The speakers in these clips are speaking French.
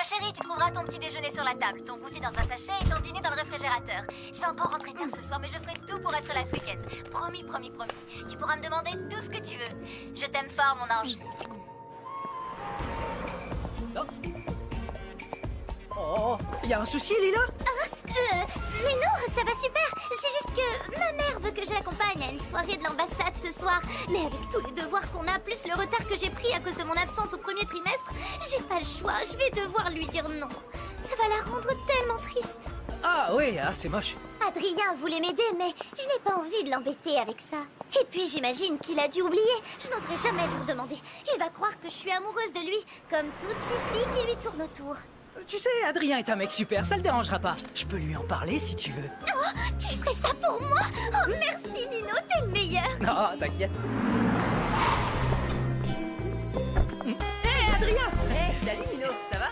chérie, tu trouveras ton petit déjeuner sur la table, ton goûter dans un sachet et ton dîner dans le réfrigérateur. Je vais encore rentrer tard ce soir, mais je ferai tout pour être là ce week-end. Promis, promis, promis. Tu pourras me demander tout ce que tu veux. Je t'aime fort, mon ange. Oh, y a un souci, Lila? Mais non, ça va super. C'est juste que ma mère veut que je l'accompagne à une soirée de l'ambassade ce soir. Mais avec tous les devoirs qu'on a, plus le retard que j'ai pris à cause de mon absence au premier trimestre, j'ai pas le choix. Je vais devoir lui dire non. Ça va la rendre tellement triste. Ah oui, ah, c'est moche. Adrien voulait m'aider, mais je n'ai pas envie de l'embêter avec ça. Et puis j'imagine qu'il a dû oublier. Je n'oserais jamais lui redemander. Il va croire que je suis amoureuse de lui, comme toutes ces filles qui lui tournent autour. Tu sais, Adrien est un mec super, ça le dérangera pas. Je peux lui en parler si tu veux. Oh, tu ferais ça pour moi? Oh, merci Nino, t'es le meilleur. Non, t'inquiète. Hé, Adrien! Hey, salut Nino, ça va?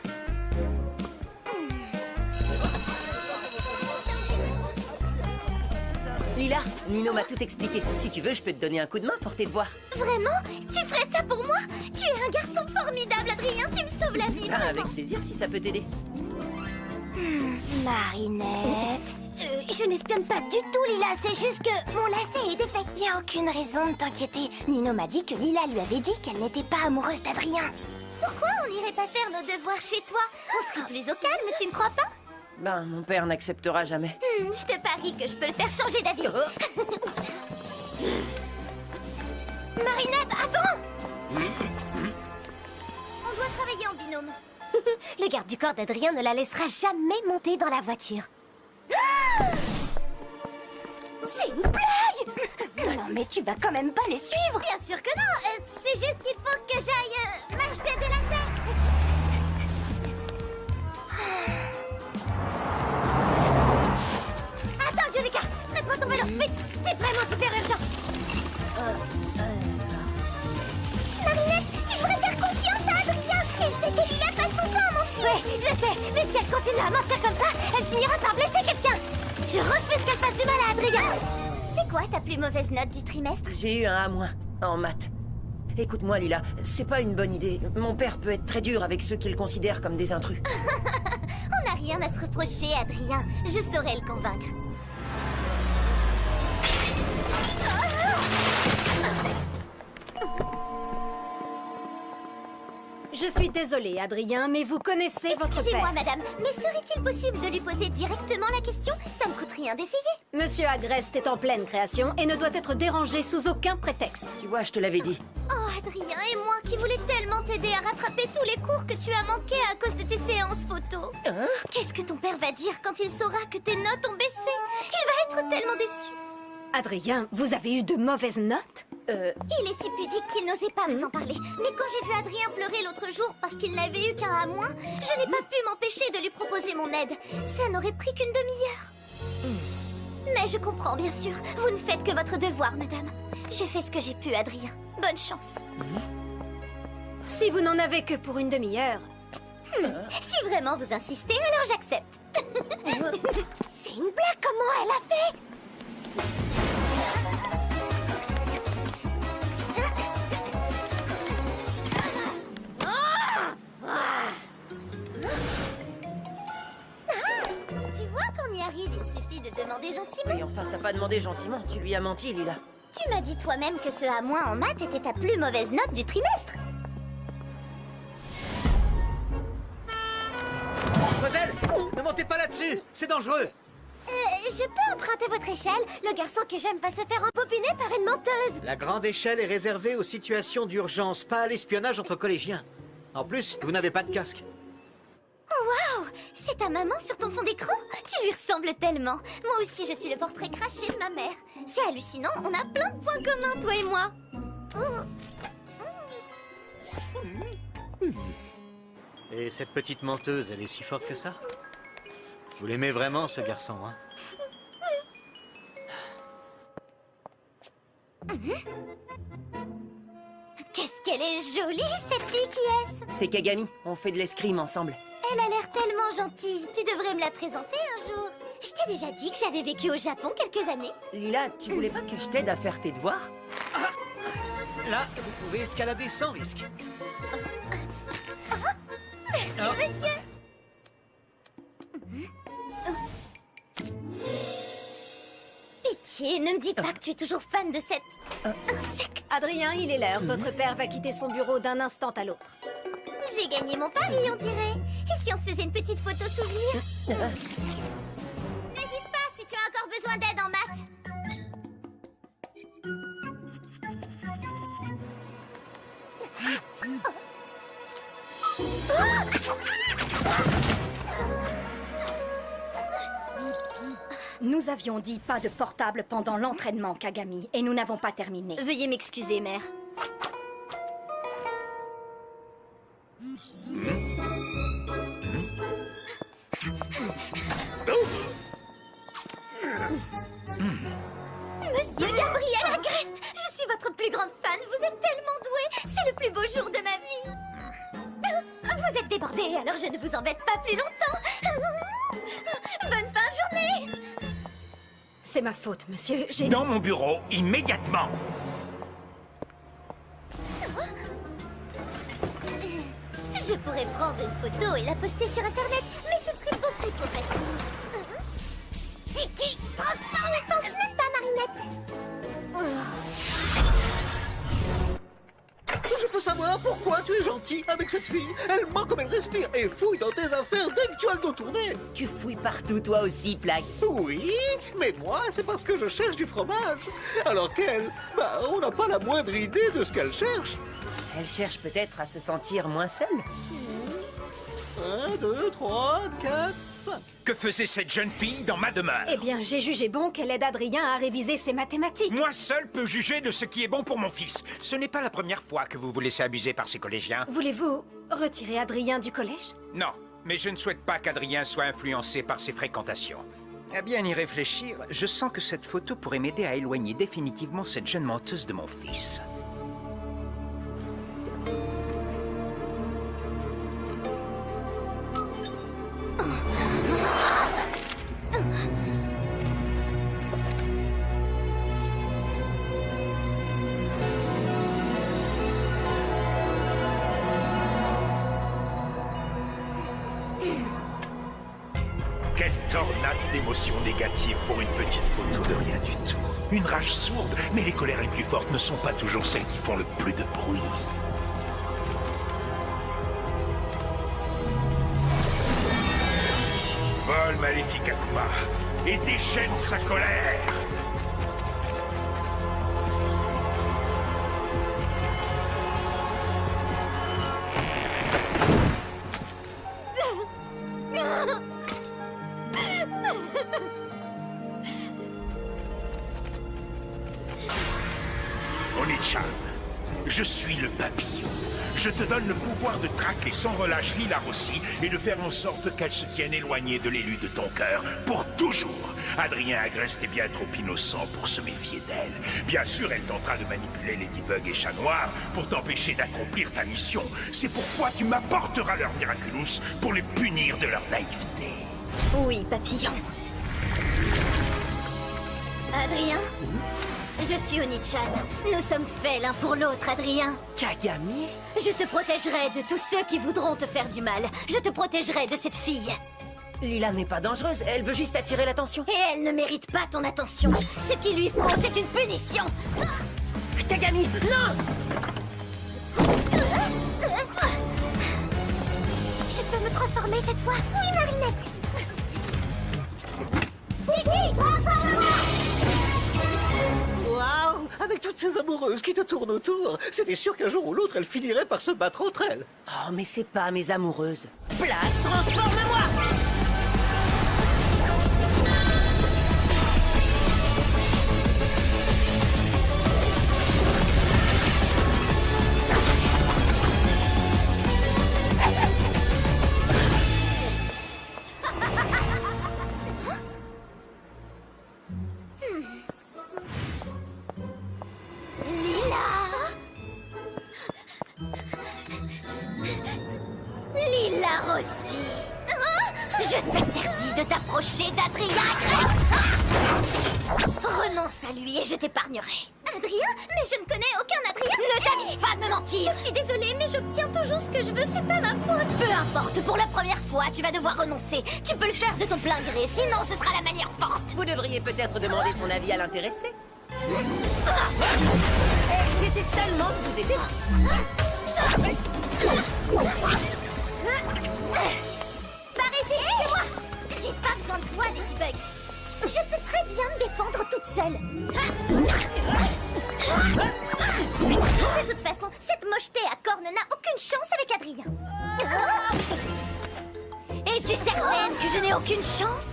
Lila, Nino m'a tout expliqué. Si tu veux, je peux te donner un coup de main pour tes devoirs. Vraiment? Tu ferais ça pour moi? Tu es un garçon formidable, Adrien, tu me sauves la vie, Ah, vraiment. avec plaisir si ça peut t'aider. Marinette... je n'espionne pas du tout, Lila, c'est juste que mon lacet est défait. Il n'y a aucune raison de t'inquiéter. Nino m'a dit que Lila lui avait dit qu'elle n'était pas amoureuse d'Adrien. Pourquoi on n'irait pas faire nos devoirs chez toi? On serait plus au calme, tu ne crois pas? Ben, mon père n'acceptera jamais. Je te parie que je peux le faire changer d'avis. Marinette, attends! On doit travailler en binôme. Le garde du corps d'Adrien ne la laissera jamais monter dans la voiture. C'est une blague! Non mais tu vas quand même pas les suivre! Bien sûr que non! C'est juste qu'il faut que j'aille m'acheter des lacets! Attends, Julika! Prête-moi ton vélo, vite! C'est vraiment super urgent! Marinette, tu devrais faire confiance à Adrien! Il sait que Lila passe son temps à mentir! Ouais, je sais, mais si elle continue à mentir comme ça, elle finira par blesser quelqu'un! Je refuse qu'elle fasse du mal à Adrien! C'est quoi ta plus mauvaise note du trimestre? J'ai eu un A- en maths. Écoute-moi, Lila, c'est pas une bonne idée. Mon père peut être très dur avec ceux qu'il considère comme des intrus. On n'a rien à se reprocher, Adrien. Je saurais le convaincre. Je suis désolée, Adrien, mais vous connaissez votre père. Excusez-moi, madame, mais serait-il possible de lui poser directement la question? Ça ne coûte rien d'essayer. Monsieur Agreste est en pleine création et ne doit être dérangé sous aucun prétexte. Tu vois, je te l'avais dit. Oh, Adrien, et moi qui voulais tellement t'aider à rattraper tous les cours que tu as manqués à cause de tes séances photo. Hein? Qu'est-ce que ton père va dire quand il saura que tes notes ont baissé? Il va être tellement déçu. Adrien, vous avez eu de mauvaises notes? Il est si pudique qu'il n'osait pas vous en parler. Mais quand j'ai vu Adrien pleurer l'autre jour parce qu'il n'avait eu qu'un A-, je n'ai pas pu m'empêcher de lui proposer mon aide. Ça n'aurait pris qu'une demi-heure. Mais je comprends, bien sûr. Vous ne faites que votre devoir, madame. J'ai fait ce que j'ai pu, Adrien. Bonne chance. Si vous n'en avez que pour une demi-heure... Si vraiment vous insistez, alors j'accepte. C'est une blague, comment elle a fait? Tu vois qu'on y arrive, il suffit de demander gentiment. Oui, enfin, t'as pas demandé gentiment. Tu lui as menti, Lila. Tu m'as dit toi-même que ce A- en maths était ta plus mauvaise note du trimestre. Mademoiselle, ne montez pas là-dessus, c'est dangereux. Je peux emprunter votre échelle? Le garçon que j'aime va se faire empopiner par une menteuse. La grande échelle est réservée aux situations d'urgence, pas à l'espionnage entre collégiens. En plus, vous n'avez pas de casque. Oh waouh! C'est ta maman sur ton fond d'écran? Tu lui ressembles tellement. Moi aussi, je suis le portrait craché de ma mère. C'est hallucinant, on a plein de points communs, toi et moi. Et cette petite menteuse, elle est si forte que ça? Vous l'aimez vraiment, ce garçon, hein? Qu'est-ce qu'elle est jolie, cette fille, qui est-ce? C'est Kagami, on fait de l'escrime ensemble. Elle a l'air tellement gentille. Tu devrais me la présenter un jour. Je t'ai déjà dit que j'avais vécu au Japon quelques années. Lila, tu voulais pas que je t'aide à faire tes devoirs? Là, vous pouvez escalader sans risque. Merci, monsieur. Pitié, ne me dis pas que tu es toujours fan de cet insecte. Adrien, il est l'heure. Votre père va quitter son bureau d'un instant à l'autre. J'ai gagné mon pari, on dirait. Et si on se faisait une petite photo souvenir? N'hésite pas si tu as encore besoin d'aide en maths. Nous avions dit pas de portable pendant l'entraînement, Kagami, et nous n'avons pas terminé. Veuillez m'excuser, mère. Monsieur Gabriel Agreste, je suis votre plus grande fan. Vous êtes tellement doué. C'est le plus beau jour de ma vie. Vous êtes débordé, alors je ne vous embête pas plus longtemps. Bonne fin de journée. C'est ma faute, monsieur. J'ai... Dans mon bureau, immédiatement. Je pourrais prendre une photo et la poster sur Internet, mais ce serait beaucoup trop facile. Tiki, transforme, ne pense même pas, Marinette. Je peux savoir pourquoi tu es gentil avec cette fille. Elle ment comme elle respire et fouille dans tes affaires dès que tu as le dos tourné. Tu fouilles partout, toi aussi, Flag. Oui, mais moi, c'est parce que je cherche du fromage. Alors qu'elle, on n'a pas la moindre idée de ce qu'elle cherche. Elle cherche peut-être à se sentir moins seule. 1, 2, 3, 4, 5. Que faisait cette jeune fille dans ma demeure? Eh bien, j'ai jugé bon qu'elle aide Adrien à réviser ses mathématiques. Moi seul peux juger de ce qui est bon pour mon fils. Ce n'est pas la première fois que vous vous laissez abuser par ces collégiens. Voulez-vous retirer Adrien du collège? Non, mais je ne souhaite pas qu'Adrien soit influencé par ses fréquentations. À bien y réfléchir, je sens que cette photo pourrait m'aider à éloigner définitivement cette jeune menteuse de mon fils. Quelle tornade d'émotions négatives pour une petite photo de rien du tout. Une rage sourde, mais les colères les plus fortes ne sont pas toujours celles qui font le plus de bruit. Vole maléfique Akuma et déchaîne sa colère. Oni-chan, je suis le papillon. Je te donne le pouvoir de traquer sans relâche Lila Rossi et de faire en sorte qu'elle se tienne éloignée de l'élu de ton cœur pour toujours. Adrien Agreste est bien trop innocent pour se méfier d'elle. Bien sûr, elle tentera de manipuler Ladybug et Chat Noir pour t'empêcher d'accomplir ta mission. C'est pourquoi tu m'apporteras leur Miraculous pour les punir de leur naïveté. Oui, papillon. Adrien, je suis Oni-chan. Nous sommes faits l'un pour l'autre, Adrien. Kagami? Je te protégerai de tous ceux qui voudront te faire du mal. Je te protégerai de cette fille. Lila n'est pas dangereuse, elle veut juste attirer l'attention. Et elle ne mérite pas ton attention. Ce qu'il lui faut, c'est une punition. Kagami, non! Je peux me transformer cette fois? Oui, Marinette. Waouh! Avec toutes ces amoureuses qui te tournent autour, c'était sûr qu'un jour ou l'autre, elles finiraient par se battre entre elles. Oh, mais c'est pas mes amoureuses. Flag, transforme-moi! Lila Rossi. Je t'interdis de t'approcher d'Adrien Agreste. Renonce à lui et je t'épargnerai. Adrien? Mais je ne connais aucun Adrien. Ne t'avise pas de me mentir. Je suis désolée, mais j'obtiens toujours ce que je veux, c'est pas ma faute. Peu importe, pour la première fois, tu vas devoir renoncer. Tu peux le faire de ton plein gré, sinon ce sera la manière forte. Vous devriez peut-être demander son avis à l'intéressé. J'étais seulement de vous aider. Par ici, chez moi. J'ai pas besoin de toi, Ladybug. Je peux très bien me défendre toute seule. De toute façon, cette mocheté à cornes n'a aucune chance avec Adrien. Et tu sais même que je n'ai aucune chance?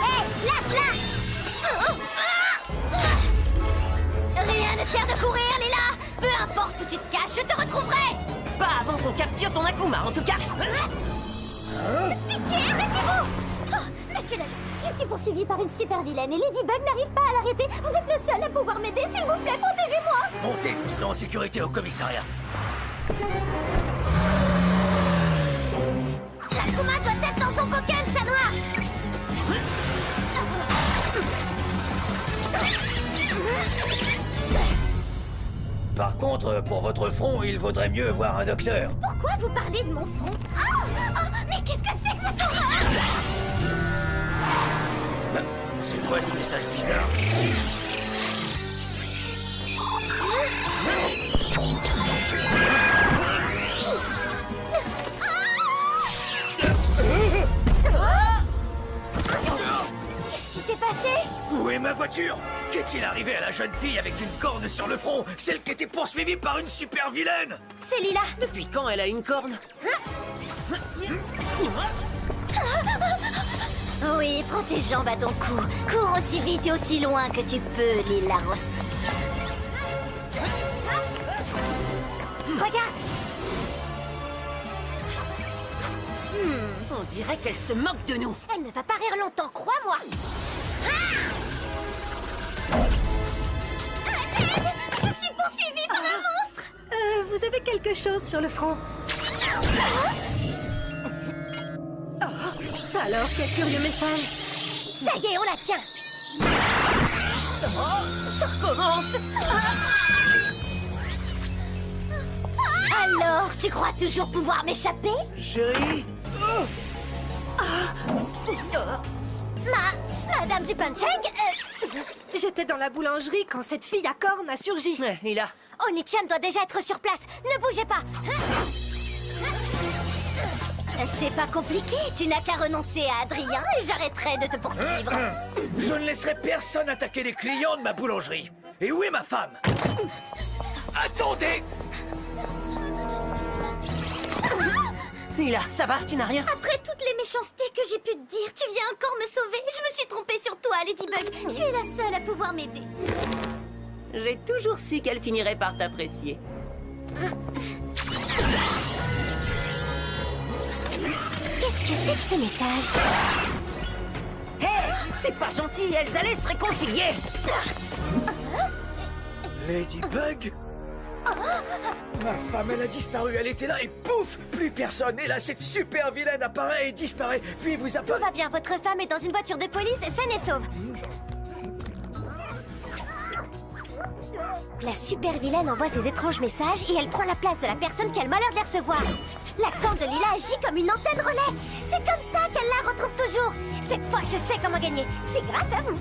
Hé, lâche-la! Rien ne sert de courir, Lila! Peu importe où tu te caches, je te retrouverai! Pas avant qu'on capture ton Akuma, en tout cas. Pitié, arrêtez-vous! Oh, monsieur l'agent, je suis poursuivi par une super vilaine et Ladybug n'arrive pas à l'arrêter. Vous êtes le seul à pouvoir m'aider, s'il vous plaît, protégez-moi! Montez, vous serez en sécurité au commissariat. L'Akuma doit être dans son coquin, chat noir! Par contre, pour votre front, il vaudrait mieux voir un docteur. Pourquoi vous parlez de mon front? Oh, mais qu'est-ce que c'est que cette horreur? C'est quoi ce message bizarre? Qu'est-ce qui s'est passé? Où est ma voiture? Qu'est-il arrivé à la jeune fille avec une corne sur le front? Celle qui était poursuivie par une super vilaine? C'est Lila. Depuis quand elle a une corne? Oui, prends tes jambes à ton cou. Cours aussi vite et aussi loin que tu peux, Lila Rossi. Regarde. On dirait qu'elle se moque de nous. Elle ne va pas rire longtemps, crois-moi. Je suis poursuivie par un monstre. Vous avez quelque chose sur le front. Alors, quel curieux message. Ça y est, on la tient. Ça recommence. Alors, tu crois toujours pouvoir m'échapper? Chérie? Madame du Punchang, J'étais dans la boulangerie quand cette fille à cornes a surgi. Lila. Oni-chan doit déjà être sur place. Ne bougez pas. C'est pas compliqué. Tu n'as qu'à renoncer à Adrien et j'arrêterai de te poursuivre. Je ne laisserai personne attaquer les clients de ma boulangerie. Et où est ma femme? Attendez! Lila, ça va? Tu n'as rien? Après toutes les méchancetés que j'ai pu te dire, tu viens encore me sauver. Je me suis trompée sur toi, Ladybug. Tu es la seule à pouvoir m'aider. J'ai toujours su qu'elle finirait par t'apprécier. Qu'est-ce que c'est que ce message? Hé, c'est pas gentil, elles allaient se réconcilier. Ladybug? Ma femme, elle a disparu, elle était là et pouf! Plus personne. Et là, cette super vilaine apparaît et disparaît. Puis vous Tout apparaît... va bien, votre femme est dans une voiture de police, saine et sauve. La super vilaine envoie ses étranges messages et elle prend la place de la personne qui a le malheur de les recevoir. La corne de Lila agit comme une antenne relais. C'est comme ça qu'elle la retrouve toujours. Cette fois, je sais comment gagner. C'est grâce à vous.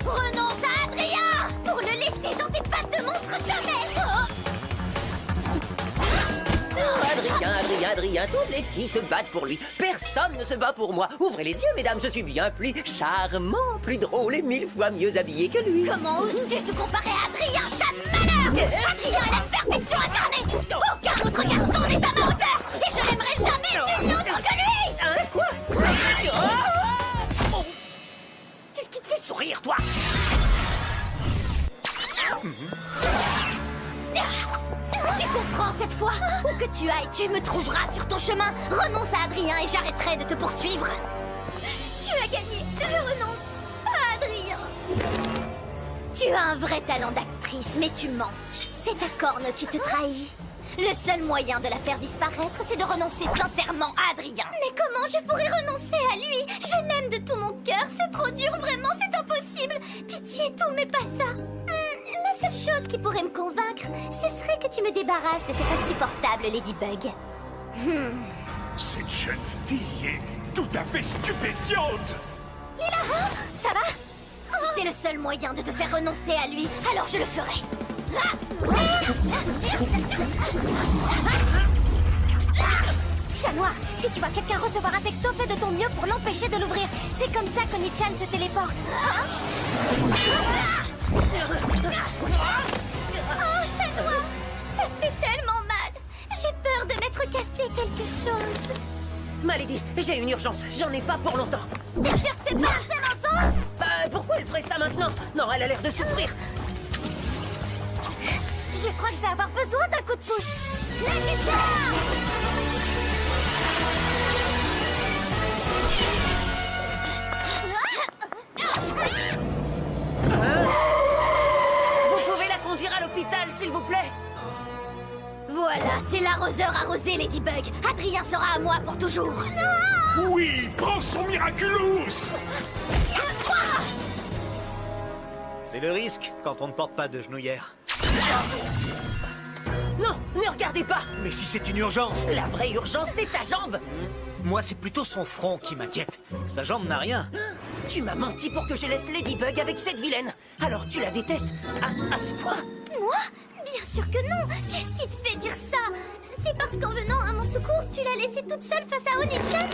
Renonce à Adrien pour le laisser dans tes pattes de monstre jamais. Adrien, toutes les filles se battent pour lui. Personne ne se bat pour moi. Ouvrez les yeux, mesdames, je suis bien plus charmant, plus drôle et 1000 fois mieux habillé que lui. Comment oses-tu te comparer à Adrien, chat de malheur? Adrien est la perfection incarnée. Aucun autre garçon n'est à ma hauteur. Et je n'aimerais jamais nul autre que lui. Hein, quoi? Qu'est-ce qui te fait sourire, toi? Tu comprends cette fois? Où que tu ailles, tu me trouveras sur ton chemin. Renonce à Adrien et j'arrêterai de te poursuivre. Tu as gagné. Je renonce à Adrien. Tu as un vrai talent d'actrice, mais tu mens. C'est ta corne qui te trahit. Le seul moyen de la faire disparaître, c'est de renoncer sincèrement à Adrien. Mais comment je pourrais renoncer à lui? Je l'aime de tout mon cœur, c'est trop dur, vraiment, c'est impossible. Pitié, tout, mais pas ça. La seule chose qui pourrait me convaincre, ce serait que tu me débarrasses de cette insupportable Ladybug. Cette jeune fille est tout à fait stupéfiante. Lila, ça va? Si c'est le seul moyen de te faire renoncer à lui, alors je le ferai. Chat noir, si tu vois quelqu'un recevoir un texto, fais de ton mieux pour l'empêcher de l'ouvrir. C'est comme ça que Nichan se téléporte. Oh, chat noir, ça fait tellement mal. J'ai peur de m'être cassé quelque chose. Malady, j'ai une urgence, j'en ai pas pour longtemps. T'es sûr que c'est pas un mensonge? Pourquoi elle ferait ça maintenant? Non, elle a l'air de souffrir. Je crois que je vais avoir besoin d'un coup de pouce. Nagisa! Vous pouvez la conduire à l'hôpital, s'il vous plaît? Voilà, c'est l'arroseur arrosé, Ladybug. Adrien sera à moi pour toujours. Non! Oui, prends son Miraculous. Lâche-moi! C'est le risque quand on ne porte pas de genouillère. Non, ne regardez pas. Mais si c'est une urgence. La vraie urgence, c'est sa jambe. Moi, c'est plutôt son front qui m'inquiète. Sa jambe n'a rien. Tu m'as menti pour que je laisse Ladybug avec cette vilaine. Alors tu la détestes à ce point? Moi? Bien sûr que non. Qu'est-ce qui te fait dire ça? C'est parce qu'en venant à mon secours, tu l'as laissée toute seule face à Onichan?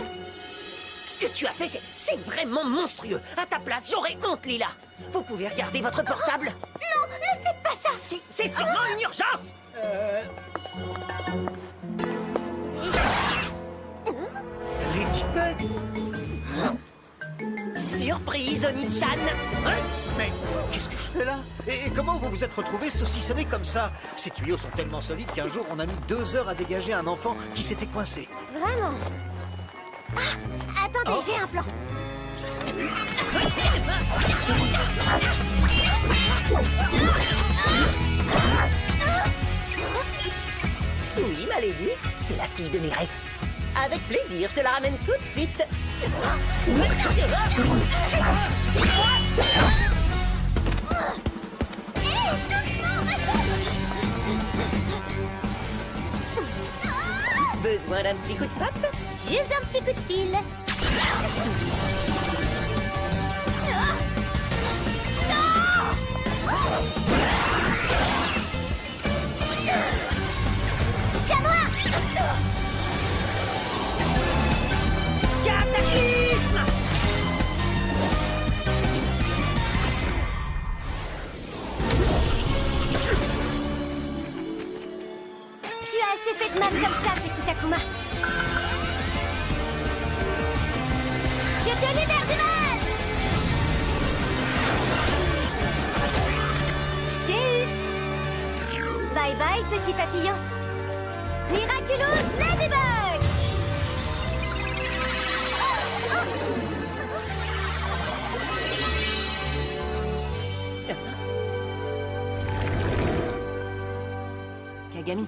Ce que tu as fait, c'est vraiment monstrueux. À ta place, j'aurais honte, Lila. Vous pouvez regarder votre portable? Non, ne faites pas ça. Si, c'est sûrement une urgence. Ladybug? Surprise, Onichan. Hein? Mais qu'est-ce que je fais là? Et comment vous vous êtes retrouvés saucissonnés comme ça? Ces tuyaux sont tellement solides qu'un jour, on a mis 2 heures à dégager un enfant qui s'était coincé. Vraiment? Ah, attendez, j'ai un plan. Oui, Malady, c'est la fille de mes rêves. Avec plaisir, je te la ramène tout de suite. Besoin d'un petit coup de patte? Juste un petit coup de fil. Chat noir! Cataclysme! Tu as assez fait de mal comme ça, petit Akuma. Je te libère du mal! Je t'ai eu! Bye bye, petit papillon. Miraculous Ladybug! Kagami.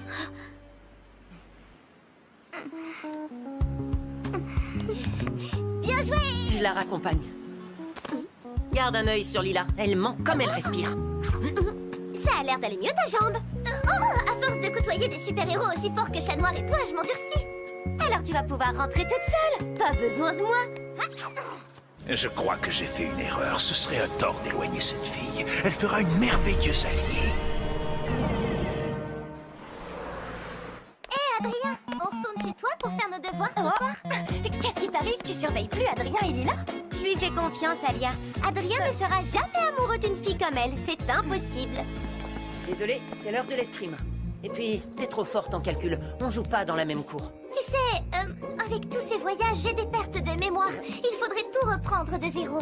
Bien joué! Je la raccompagne. Garde un œil sur Lila. Elle ment comme elle respire. Ça a l'air d'aller mieux ta jambe. Oh, à force de côtoyer des super-héros aussi forts que Chat Noir et toi, je m'endurcis. Alors tu vas pouvoir rentrer toute seule. Pas besoin de moi. Je crois que j'ai fait une erreur. Ce serait un tort d'éloigner cette fille. Elle fera une merveilleuse alliée. Hé, Adrien, on retourne chez toi pour faire nos devoirs ce soir? Qu'est-ce qui t'arrive? Tu surveilles plus Adrien, il est là? Je lui fais confiance, Alia. Adrien ne sera jamais amoureux d'une fille comme elle. C'est impossible. Désolé, c'est l'heure de l'escrime. Et puis, t'es trop forte en calcul. On joue pas dans la même cour. Tu sais, avec tous ces voyages, j'ai des pertes de mémoire. Il faudrait tout reprendre de zéro.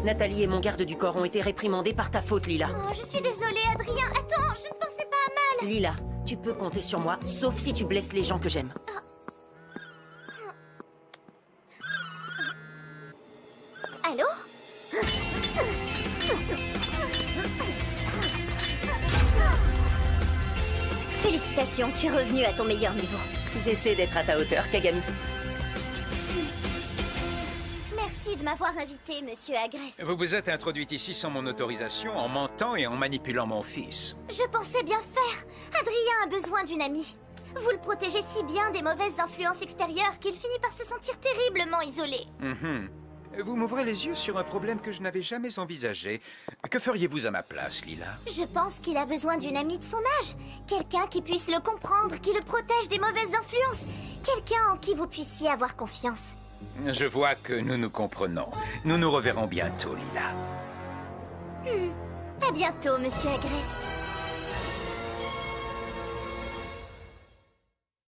Nathalie et mon garde du corps ont été réprimandés par ta faute, Lila. Oh, je suis désolée, Adrien. Attends, je ne pensais pas à mal. Lila, tu peux compter sur moi, sauf si tu blesses les gens que j'aime. Allô? Félicitations, tu es revenu à ton meilleur niveau. J'essaie d'être à ta hauteur, Kagami. Merci de m'avoir invité, monsieur Agreste. Vous vous êtes introduite ici sans mon autorisation, en mentant et en manipulant mon fils. Je pensais bien faire. Adrien a besoin d'une amie. Vous le protégez si bien des mauvaises influences extérieures qu'il finit par se sentir terriblement isolé. Vous m'ouvrez les yeux sur un problème que je n'avais jamais envisagé. Que feriez-vous à ma place, Lila? Je pense qu'il a besoin d'une amie de son âge. Quelqu'un qui puisse le comprendre, qui le protège des mauvaises influences. Quelqu'un en qui vous puissiez avoir confiance. Je vois que nous nous comprenons. Nous nous reverrons bientôt, Lila. À bientôt, monsieur Agreste.